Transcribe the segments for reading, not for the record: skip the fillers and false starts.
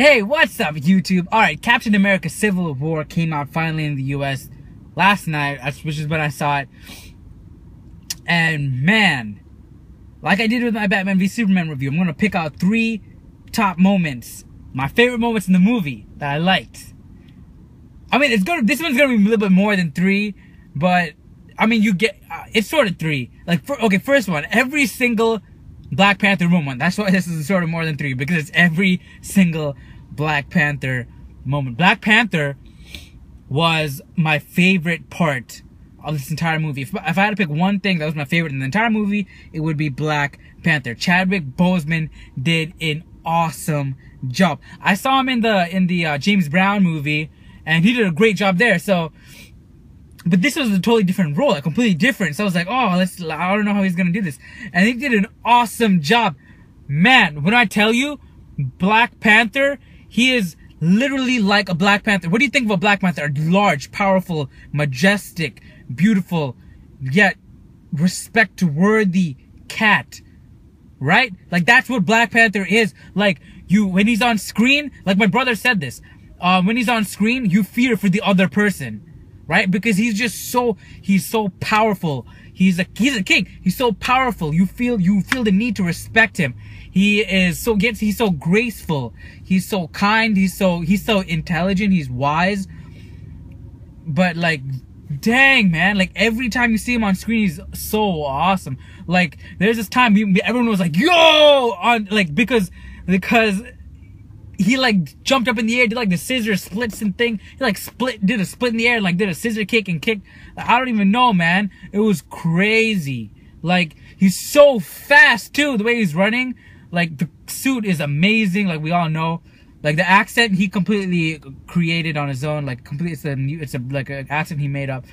Hey, what's up, YouTube? Alright, Captain America Civil War came out finally in the US last night, which is when I saw it. And man, like I did with my Batman v Superman review, I'm gonna pick out 3 top moments, my favorite moments in the movie that I liked. I mean, this one's gonna be a little bit more than 3, but I mean, it's sort of 3. Like, okay, first one, every single Black Panther moment. That's why this is sort of more than 3, because it's every single Black Panther moment. Black Panther was my favorite part of this entire movie. If I had to pick one thing that was my favorite in the entire movie, it would be Black Panther. Chadwick Boseman did an awesome job. I saw him in the James Brown movie, and he did a great job there. So, but this was a totally different role, like completely different. So I was like, oh, I don't know how he's gonna do this. And he did an awesome job. Man, when I tell you, Black Panther, he is literally like a Black Panther. What do you think of a Black Panther? A large, powerful, majestic, beautiful, yet respect-worthy cat. Right? Like, that's what Black Panther is. Like, when he's on screen, like my brother said this, when he's on screen, you fear for the other person. Right? Because he's so powerful. He's a king. He's so powerful. You feel the need to respect him. He's so graceful. He's so kind. He's so intelligent. He's wise. But like, dang, man, like every time you see him on screen, he's so awesome. Like, there's this time everyone was like, yo, because he like jumped up in the air, did like the scissor splits and thing. He like did a split in the air, and like did a scissor kick and kicked. I don't even know, man. It was crazy. Like, he's so fast too, the way he's running. Like, the suit is amazing, like we all know. Like, the accent he completely created on his own. Like, it's like an accent he made up.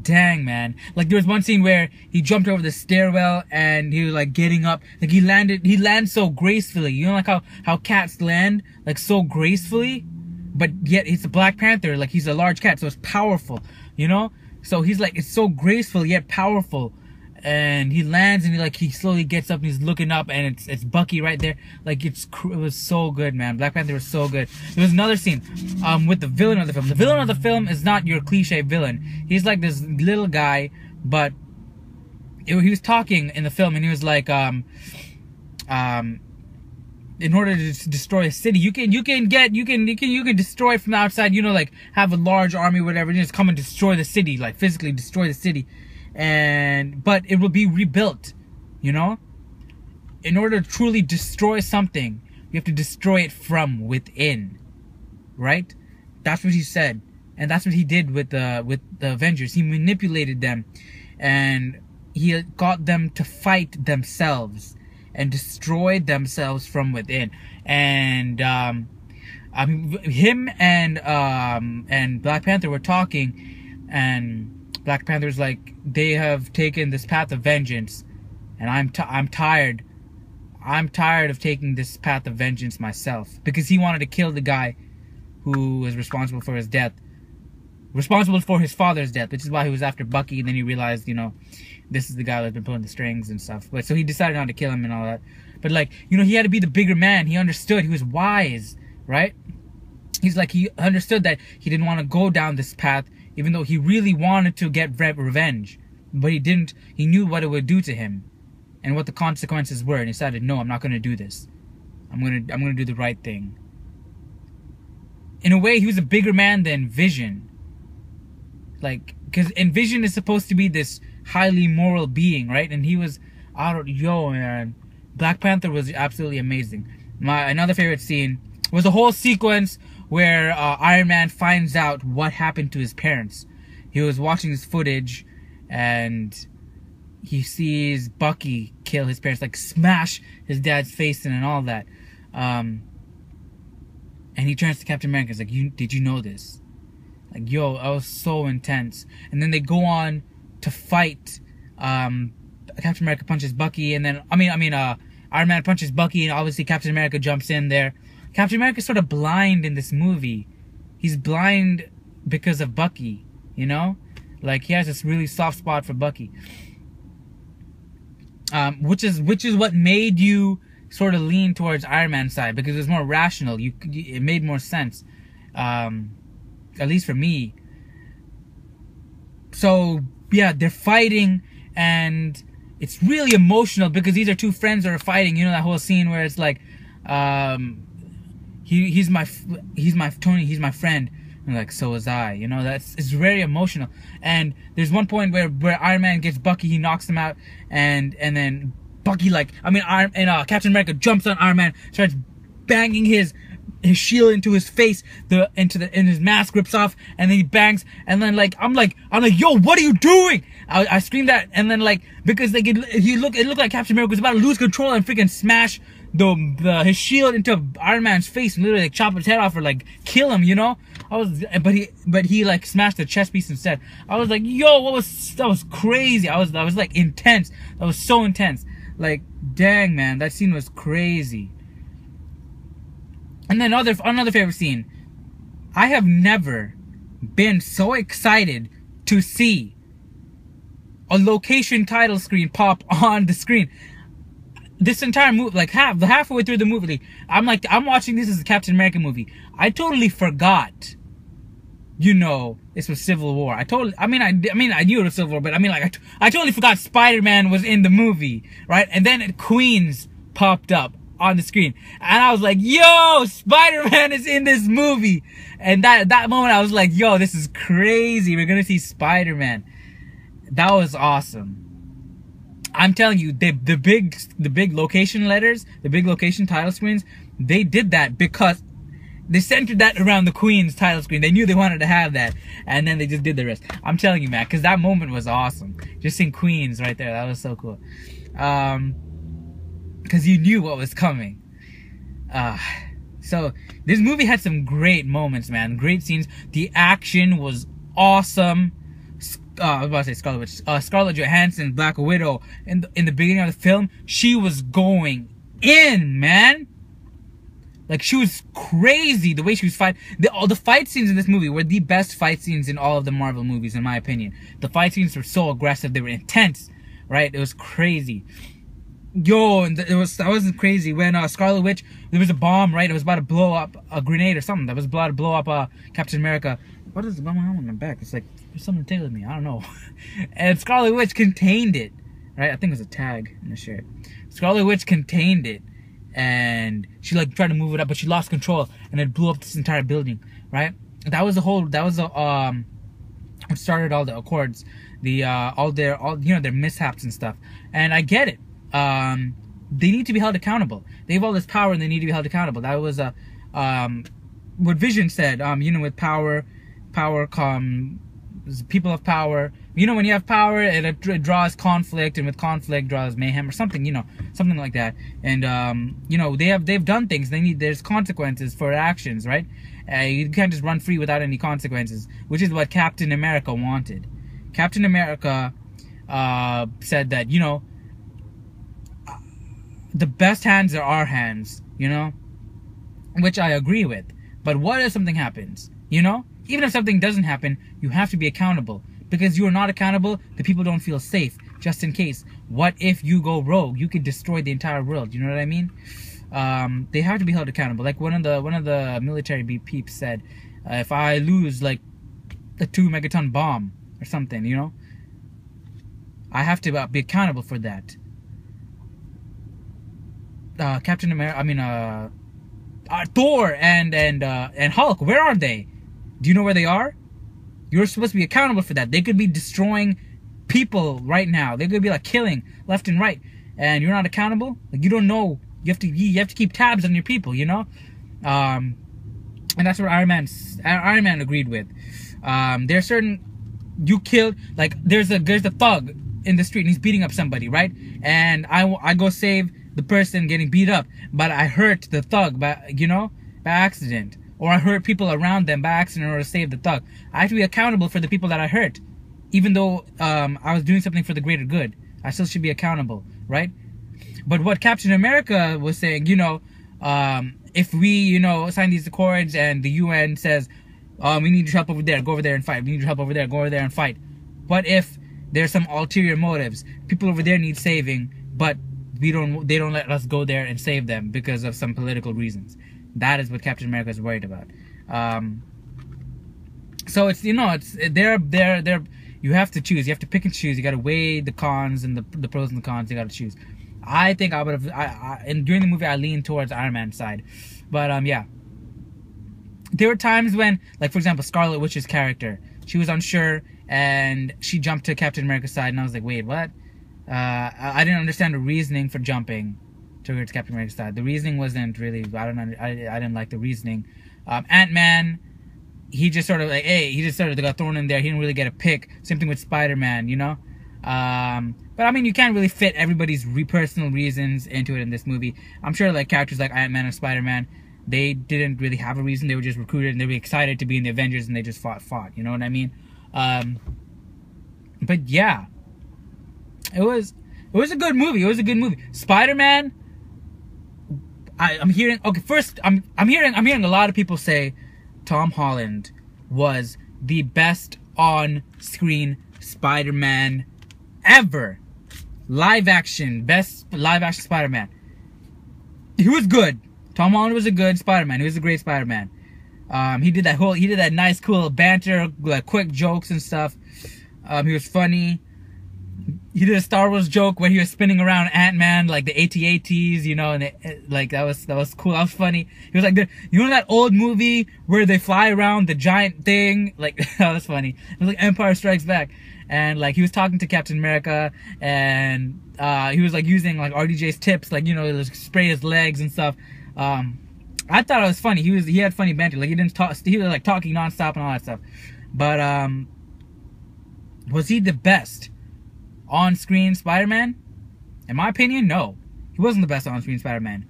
Dang, man. Like, there was one scene where he jumped over the stairwell and he was like getting up. Like, he lands so gracefully. You know, like how cats land, like, so gracefully, but yet it's a Black Panther. Like, he's a large cat, so it's powerful, you know? So he's like, it's so graceful yet powerful. And he lands and he slowly gets up and he's looking up, and it's Bucky right there. Like, it was so good, man. Black Panther was so good. There was another scene with the villain of the film. The villain of the film is not your cliche villain. He's like this little guy, but he was talking in the film, and he was like, in order to destroy a city, you can destroy from the outside, you know, like have a large army, whatever, and just come and destroy the city, like physically destroy the city. But it will be rebuilt, you know? In order to truly destroy something, you have to destroy it from within, right? That's what he said, and that's what he did with the Avengers. He manipulated them, and he got them to fight themselves and destroy themselves from within. And him and Black Panther were talking, and Black Panther's like, they have taken this path of vengeance, and I'm tired. I'm tired of taking this path of vengeance myself, because he wanted to kill the guy who was responsible for his death, responsible for his father's death, which is why he was after Bucky. And then he realized, you know, this is the guy that's been pulling the strings and stuff. But so he decided not to kill him and all that. But like, you know, he had to be the bigger man. He understood. He was wise, right? He's like, he understood that he didn't want to go down this path, even though he really wanted to get revenge. But he didn't. He knew what it would do to him and what the consequences were, and he decided, no, I'm not going to do this. I'm going to do the right thing. In a way, he was a bigger man than Vision. Like, because Vision is supposed to be this highly moral being, right? And he was, man. Black Panther was absolutely amazing. Another favorite scene was a whole sequence where Iron Man finds out what happened to his parents. He was watching this footage, and he sees Bucky kill his parents, like smash his dad's face in and all that. And he turns to Captain America and is like, did you know this? Like, yo, that was so intense. And then they go on to fight. Captain America punches Bucky, and then, Iron Man punches Bucky, and obviously Captain America jumps in there. Captain America's sort of blind in this movie. He's blind because of Bucky, you know? Like, he has this really soft spot for Bucky. Which is what made you sort of lean towards Iron Man's side because it was more rational. It made more sense, at least for me. So yeah, they're fighting, and it's really emotional because these are two friends that are fighting. You know that whole scene where it's like, he's my Tony, he's my friend, and like, so was I. You know, it's very emotional. And there's one point where Iron Man gets Bucky, he knocks him out, and then Bucky, Captain America jumps on Iron Man, starts banging his shield into his face, and his mask rips off, and then he bangs, and then I'm like, yo, what are you doing? I screamed at, and then because it looked like Captain America was about to lose control and freaking smash his shield into Iron Man's face and literally chop his head off or kill him, you know? But he smashed the chest piece instead. I was like, yo, that was crazy. I was intense. That was so intense. Dang, man, that scene was crazy. And then another favorite scene. I have never been so excited to see a location title screen pop on the screen. This entire movie, halfway through the movie, I'm watching this as a Captain America movie. I totally forgot, this was Civil War. I knew it was Civil War, but I totally forgot Spider-Man was in the movie, right? And then Queens popped up on the screen, and I was like, yo, Spider-Man is in this movie. And that moment I was like, yo, this is crazy. We're gonna see Spider-Man. That was awesome. I'm telling you, the big location letters, the big location title screens, they did that because they centered that around the Queen's title screen. They knew they wanted to have that, and then they just did the rest. I'm telling you, man, because that moment was awesome. Just seeing Queens right there, that was so cool. Because you knew what was coming. So this movie had some great moments, man. Great scenes. The action was awesome. I was about to say Scarlet Witch. Scarlett Johansson, Black Widow, in the beginning of the film, she was going in, man. She was crazy the way she was fighting. All the fight scenes in this movie were the best fight scenes in all of the Marvel movies, in my opinion. The fight scenes were so aggressive. They were intense, right? It was crazy. Yo, and that was crazy when Scarlet Witch, there was a bomb, right? It was about to blow up a grenade or something. That was about to blow up Captain America. What is going on in my back? It's like there's something tickling me. I don't know. And Scarlet Witch contained it, right? I think it was a tag in the shirt. Scarlet Witch contained it, and she tried to move it up, but she lost control, and it blew up this entire building, right? That was what started all the Accords, all their mishaps and stuff. And I get it. They need to be held accountable. They have all this power, and they need to be held accountable. That was what Vision said. With power comes people of power. When you have power, it draws conflict, and with conflict draws mayhem or something. Something like that. And they've done things. There's consequences for actions, right? You can't just run free without any consequences, which is what Captain America wanted. Captain America said that the best hands are our hands, which I agree with. But what if something happens? Even if something doesn't happen, you have to be accountable. Because you are not accountable, the people don't feel safe, just in case. What if you go rogue? You could destroy the entire world. You know what I mean? They have to be held accountable. Like one of the military peeps said, if I lose a 2-megaton bomb or something, I have to be accountable for that. Captain America, Thor and Hulk, where are they? Do you know where they are? You're supposed to be accountable for that. They could be destroying people right now. They could be killing left and right, and you're not accountable. You don't know. You have to keep tabs on your people. And that's what Iron Man agreed with. There's certain you killed. There's a thug in the street and he's beating up somebody, right? And I go save the person getting beat up, but I hurt the thug by accident, or I hurt people around them by accident in order to save the thug. I have to be accountable for the people that I hurt, even though I was doing something for the greater good. I still should be accountable, right? But what Captain America was saying, if we sign these accords and the UN says we need your help over there, go over there and fight. We need your help over there, go over there and fight. What if there's some ulterior motives? People over there need saving, but they don't let us go there and save them because of some political reasons. That is what Captain America is worried about. So it's, you know, it's they're you have to choose. You have to pick and choose. You got to weigh the cons and the pros and the cons. You got to choose. I think I would have. And during the movie, I leaned towards Iron Man's side, but yeah. There were times when, like, for example, Scarlet Witch's character, she was unsure and she jumped to Captain America's side, and I was like, wait, what? I didn't understand the reasoning for jumping towards Captain America's side. The reasoning wasn't really. I didn't like the reasoning. Ant-Man, he just sort of like, hey, he just sort of got thrown in there. He didn't really get a pick. Same thing with Spider-Man, you know. But I mean, you can't really fit everybody's personal reasons into it in this movie. I'm sure like characters like Ant-Man and Spider-Man, they didn't really have a reason. They were just recruited and they were excited to be in the Avengers, and they just fought. You know what I mean? But yeah, it was a good movie. It was a good movie. Spider-Man. I'm hearing. Okay, first I'm hearing a lot of people say Tom Holland was the best on-screen Spider-Man ever. Best live action Spider-Man. He was good. Tom Holland was a good Spider-Man. He was a great Spider-Man. He did that nice, cool banter, like quick jokes and stuff. He was funny. He did a Star Wars joke where he was spinning around Ant-Man like the AT-ATs, you know, and like that was cool. That was funny. He was like, you know that old movie where they fly around the giant thing? Like that was funny. It was like Empire Strikes Back, and like he was talking to Captain America, and he was like using like RDJ's tips, like, you know, like, spray his legs and stuff. I thought it was funny. He had funny banter. Like he didn't talk. He was like talking nonstop and all that stuff. But was he the best on-screen Spider-Man? In my opinion, no. He wasn't the best on-screen Spider-Man.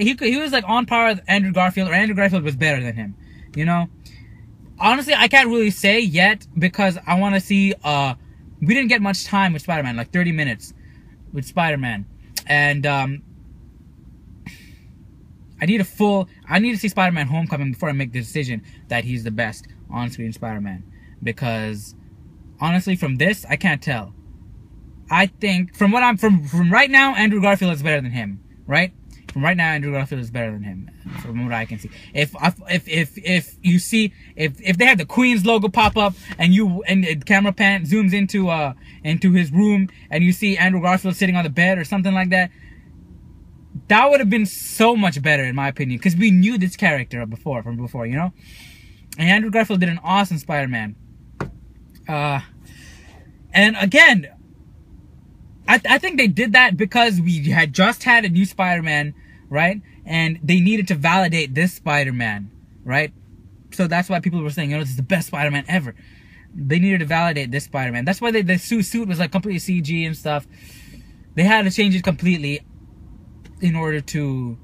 He was like on par with Andrew Garfield, or Andrew Garfield was better than him. You know? Honestly, I can't really say yet because I want to see. We didn't get much time with Spider-Man, like 30 minutes with Spider-Man, and I need to see Spider-Man Homecoming before I make the decision that he's the best on-screen Spider-Man. Because honestly, from this, I can't tell. I think from right now, Andrew Garfield is better than him. Right? From right now, Andrew Garfield is better than him. From what I can see. If you see if they have the Queen's logo pop up and the camera pan zooms into his room and you see Andrew Garfield sitting on the bed or something like that, that would have been so much better in my opinion, because we knew this character from before, you know. And Andrew Garfield did an awesome Spider-Man. And again, I think they did that because we had just had a new Spider-Man, right? And they needed to validate this Spider-Man, right? So that's why people were saying, you know, this is the best Spider-Man ever. They needed to validate this Spider-Man. That's why the suit was like completely CG and stuff. They had to change it completely in order to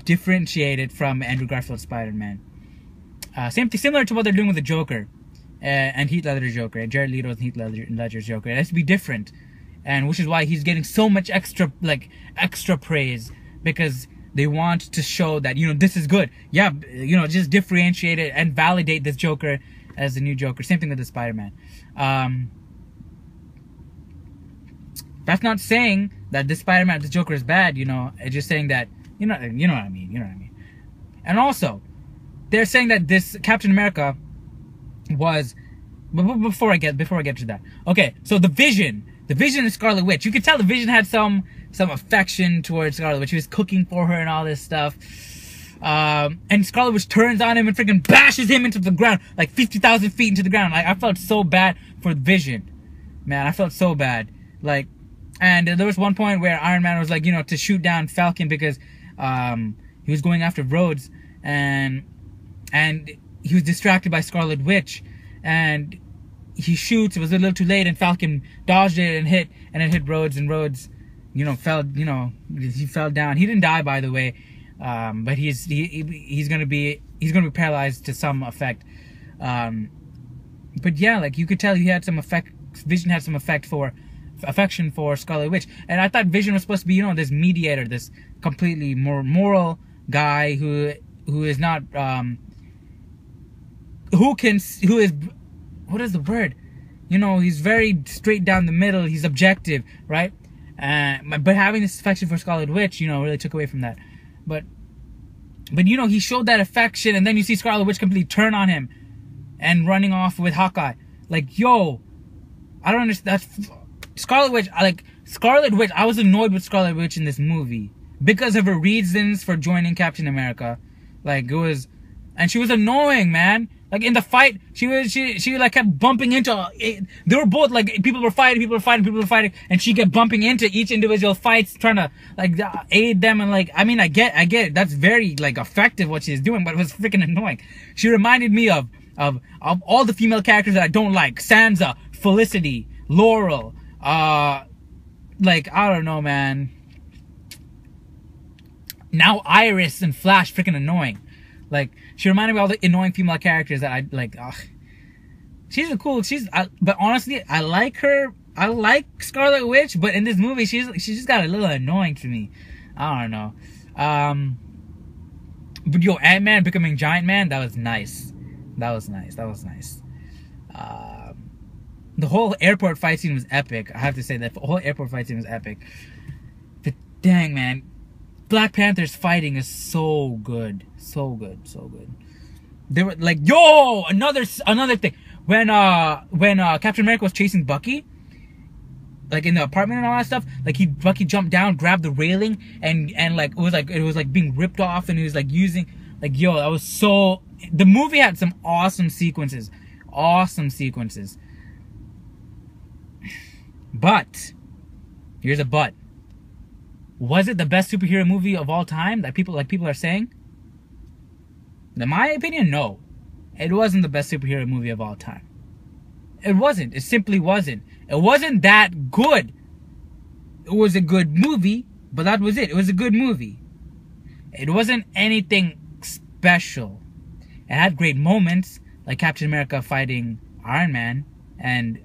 differentiate it from Andrew Garfield's Spider-Man. Similar to what they're doing with the Joker and Heath Ledger's Joker, Jared Leto's and Heath Ledger's Joker. It has to be different, and which is why he's getting so much extra praise, because they want to show that, you know, this is good. Yeah, you know, just differentiate it and validate this Joker as the new Joker. Same thing with the Spider-Man. That's not saying that this Spider-Man, this Joker is bad, you know. It's just saying that, you know what I mean. You know what I mean. And also, they're saying that this Captain America was. Before I get to that, okay. So the Vision and Scarlet Witch. You could tell the Vision had some affection towards Scarlet Witch. He was cooking for her and all this stuff. And Scarlet Witch turns on him and freaking bashes him into the ground, like 50,000 feet into the ground. I felt so bad for the Vision, man. I felt so bad, like. And there was one point where Iron Man was like, you know, to shoot down Falcon because he was going after Rhodes, and he was distracted by Scarlet Witch, and he shoots. It was a little too late, and Falcon dodged it and it hit Rhodes, and Rhodes, you know, he fell down. He didn't die, by the way, but he's gonna be paralyzed to some effect. But yeah, like you could tell he had some effect. Vision had some affection for Scarlet Witch, and I thought Vision was supposed to be, you know, this mediator, this completely more moral guy who is not who is, what is the word, you know, he's very straight down the middle, he's objective, right? But having this affection for Scarlet Witch, you know, really took away from that. But you know, he showed that affection, and then you see Scarlet Witch completely turn on him and running off with Hawkeye. Like, yo, I don't understand. Scarlet Witch, I was annoyed with Scarlet Witch in this movie because of her reasons for joining Captain America. Like, it was, and she was annoying, man. Like, in the fight, she like kept bumping into, they were both like, people were fighting, and she kept bumping into each individual fights, trying to like aid them. And like, I mean, I get it. That's very like effective what she's doing, but it was freaking annoying. She reminded me of all the female characters that I don't like: Sansa, Felicity, Laurel. Like, I don't know, man. Now Iris and Flash, freaking annoying. Like, she reminded me of all the annoying female characters that I like. Ugh. She's a cool. But honestly, I like her. I like Scarlet Witch, but in this movie, she just got a little annoying to me. I don't know. But yo, Ant-Man becoming Giant Man, that was nice. That was nice. The whole airport fight scene was epic. I have to say that the whole airport fight scene was epic. But dang, man, Black Panther's fighting is so good. So good. They were like, yo, another thing. When Captain America was chasing Bucky, like in the apartment and all that stuff, like Bucky jumped down, grabbed the railing, and like it was like being ripped off, and he was like using, like, yo, that was so. The movie had some awesome sequences. But here's a but. Was it the best superhero movie of all time that people are saying? In my opinion, no. It wasn't the best superhero movie of all time. It wasn't. It simply wasn't. It wasn't that good. It was a good movie, but that was it. It was a good movie. It wasn't anything special. It had great moments, like Captain America fighting Iron Man, and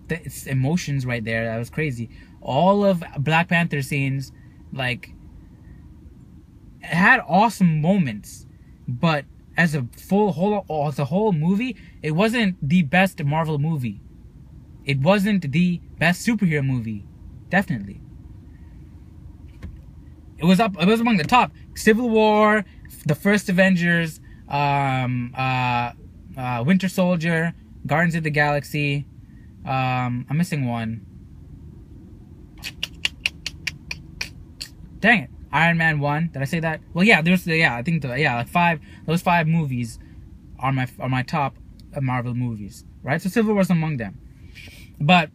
its emotions right there. That was crazy. All of Black Panther scenes, like, it had awesome moments, but as a whole movie, it wasn't the best Marvel movie. It wasn't the best superhero movie. Definitely. It was among the top. Civil War, the first Avengers, Winter Soldier, Guardians of the Galaxy. I'm missing one. Dang it. Iron Man 1. Did I say that? Well, yeah, I think those 5 movies are my top Marvel movies, right? So Civil War was among them. But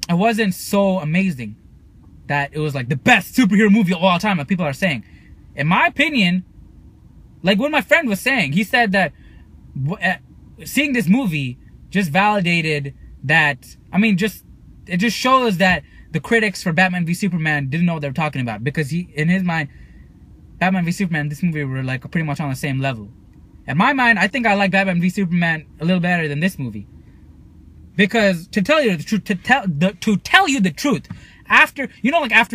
it wasn't so amazing that it was like the best superhero movie of all time, like people are saying. In my opinion, like what my friend was saying, he said that seeing this movie just validated that, I mean, it just shows that the critics for Batman v Superman didn't know what they were talking about, because in his mind, Batman v Superman and this movie were like pretty much on the same level. In my mind, I think I like Batman v Superman a little better than this movie, because to tell you the truth, after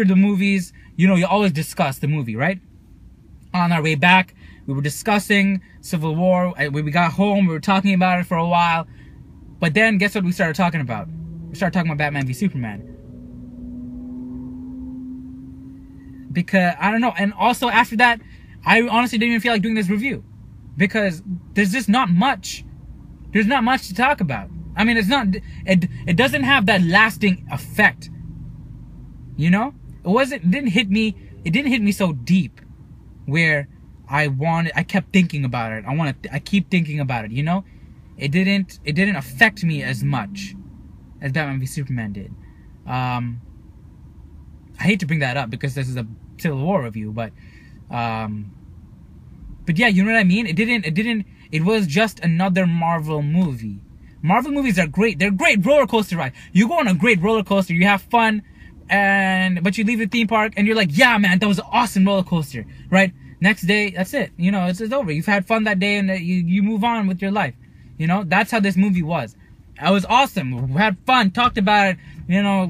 the movies, you know, you always discuss the movie, right? On our way back, we were discussing Civil War. When we got home, we were talking about it for a while, but then guess what we started talking about? We started talking about Batman v Superman. Because, I don't know, and also after that, I honestly didn't even feel like doing this review, because there's just not much. There's not much to talk about. I mean, it doesn't have that lasting effect. You know? It didn't hit me so deep where I kept thinking about it. I keep thinking about it, you know? It didn't affect me as much as Batman v Superman did. I hate to bring that up because this is a Civil War review, but yeah, you know what I mean? It was just another Marvel movie. Marvel movies are great. They're great roller coaster ride. You go on a great roller coaster, you have fun, but you leave the theme park and you're like, yeah, man, that was an awesome roller coaster, right? Next day, that's it. You know, it's over. You've had fun that day, and you move on with your life. You know, that's how this movie was. It was awesome. We had fun, talked about it, you know,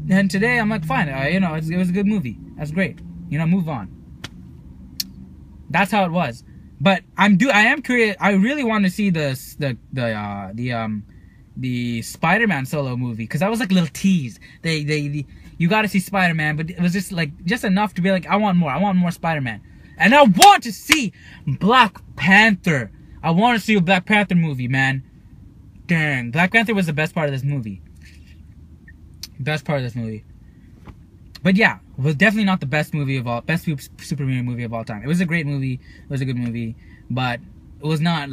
and today I'm like, fine, you know, it was a good movie. That's great. You know, move on. That's how it was. But I am curious. I really want to see the the Spider-Man solo movie, because that was like a little tease. You got to see Spider-Man, but it was just enough to be like, I want more Spider-Man, and I want to see Black Panther. I want to see a Black Panther movie, man. Dang, Black Panther was the best part of this movie. Best part of this movie. But yeah, it was definitely not the best superhero movie of all time. It was a great movie. It was a good movie, but it was not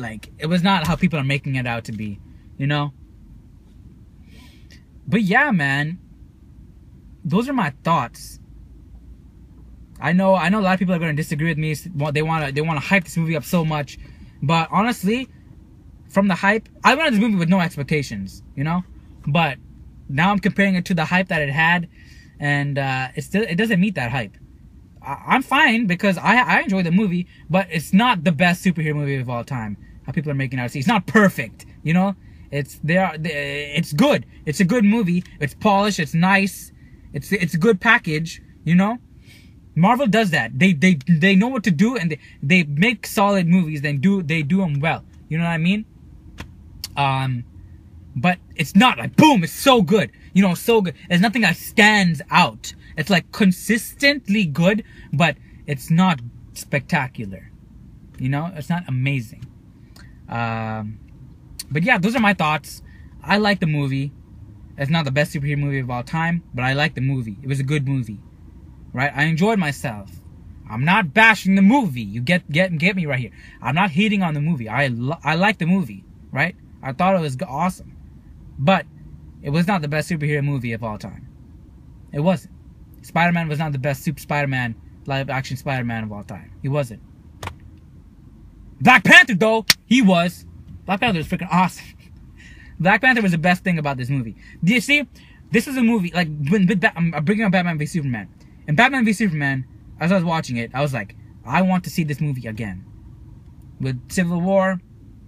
how people are making it out to be, you know? But yeah, man, those are my thoughts. I know a lot of people are going to disagree with me. They want to hype this movie up so much, but honestly, from the hype, I went to this movie with no expectations, you know? But now I'm comparing it to the hype that it had, and it doesn't meet that hype. I'm fine because I enjoy the movie, but it's not the best superhero movie of all time. How people are making it out to see. It's not perfect, you know? It's good. It's a good movie. It's polished. It's nice. It's a good package, you know? Marvel does that. They know what to do, and they make solid movies. They do them well. You know what I mean? But it's not like, boom, it's so good. You know, so good. There's nothing that stands out. It's like consistently good, but it's not spectacular. You know, it's not amazing. But yeah, those are my thoughts. I like the movie. It's not the best superhero movie of all time, but I like the movie. It was a good movie, right? I enjoyed myself. I'm not bashing the movie. You get me right here. I'm not hating on the movie. I like the movie, right? I thought it was awesome, but it was not the best superhero movie of all time. It wasn't. Spider-Man was not the best Spider-Man, live-action Spider-Man of all time. He wasn't. Black Panther, though, he was. Black Panther was freaking awesome. Black Panther was the best thing about this movie. Do you see? This is a movie, like, I'm bringing up Batman v Superman. And Batman v Superman, as I was watching it, I was like, I want to see this movie again. With Civil War,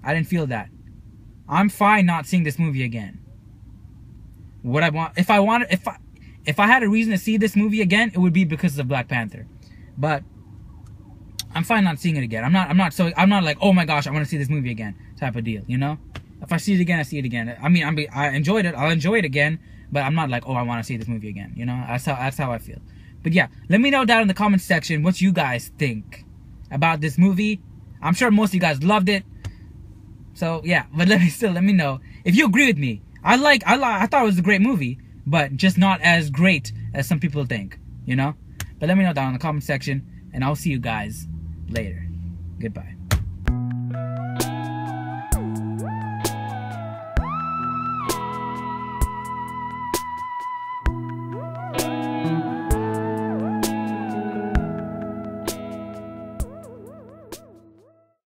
I didn't feel that. I'm fine not seeing this movie again. What I want, if I had a reason to see this movie again, it would be because of Black Panther. But I'm fine not seeing it again. I'm not like, oh my gosh, I want to see this movie again type of deal, you know? If I see it again, I see it again. I mean, I enjoyed it. I'll enjoy it again, but I'm not like, oh, I want to see this movie again, you know? That's how I feel. But yeah, let me know down in the comment section what you guys think about this movie. I'm sure most of you guys loved it. So yeah, but let me know if you agree with me. I thought it was a great movie, but just not as great as some people think, you know? But let me know down in the comment section, and I'll see you guys later. Goodbye.